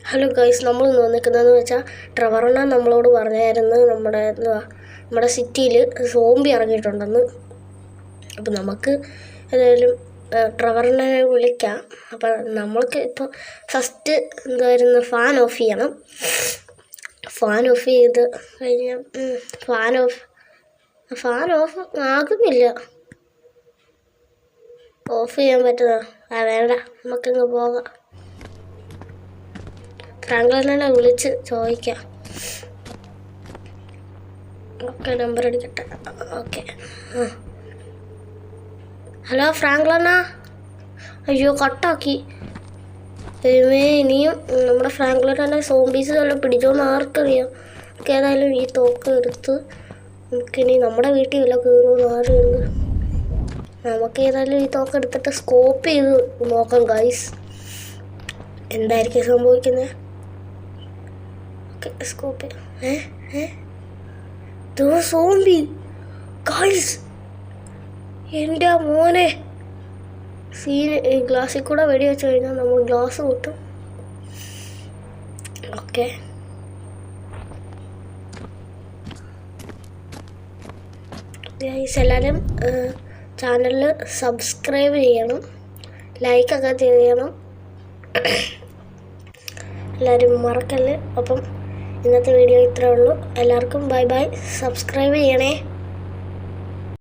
Hello guys, നമ്മൾ ഇന്ന് വന്നിരിക്കുന്നതെന്ന് വെച്ചാൽ ട്രെവറണ്ണ നമ്മളോട് പറഞ്ഞായിരുന്നു നമ്മുടെ സിറ്റിയിൽ സോംബി ഇറങ്ങിയിട്ടുണ്ടെന്ന്. അപ്പം നമുക്ക് ഏതായാലും ട്രെവറണ്ണനെ വിളിക്കാം. അപ്പം നമ്മൾക്ക് ഇപ്പോൾ ഫസ്റ്റ് എന്തായിരുന്നു ഫാൻ ഓഫ് ചെയ്യണം. ഫാൻ ഓഫ് ചെയ്ത് കഴിഞ്ഞാൽ ഫാൻ ഓഫ് ആകുന്നില്ല. ഓഫ് ചെയ്യാൻ പറ്റുന്നോ? വേണ്ട, നമുക്കിങ്ങ് പോകാം. ഫ്രാങ്ക്ലിനെ വിളിച്ച് ചോദിക്കാം. ഓക്കെ, നമ്പർ അടിക്കട്ടെ. ഓക്കെ. ഹലോ ഫ്രാങ്ക്ലിന. അയ്യോ, കട്ടാക്കി. ഇനിയും നമ്മുടെ ഫ്രാങ്ക്ലിനെ സോംബീസ് എല്ലാം പിടിച്ചോന്ന് ആർക്കറിയാം. നമുക്ക് ഏതായാലും ഈ തോക്ക് എടുത്ത് നമുക്കിനി നമ്മുടെ വീട്ടിൽ വല്ല കയറുമെന്ന് ആരുണ്ട്. നമുക്ക് ഏതായാലും ഈ തോക്ക് എടുത്തിട്ട് സ്കോപ്പ് ചെയ്ത് നോക്കാം ഗൈസ്, എന്തായിരിക്കും സംഭവിക്കുന്നത്. സ്കോപ്പ്. സോംബി ഗൈസ്, എൻ്റെ മോനെ സീന്. ഈ ഗ്ലാസ്സിൽ കൂടെ വെടി വെച്ച് കഴിഞ്ഞാൽ നമ്മൾ ഗ്ലാസ് പൊട്ടും. ഓക്കെ, ഗൈസ് എല്ലാവരും ചാനലിൽ സബ്സ്ക്രൈബ് ചെയ്യണം, ലൈക്കൊക്കെ ചെയ്യണം, എല്ലാവരും മറക്കല്ലേ. അപ്പം ഇന്നത്തെ വീഡിയോ ഇത്രേ ഉള്ളൂ. എല്ലാവർക്കും ബൈ ബൈ. സബ്സ്ക്രൈബ് ചെയ്യണേ.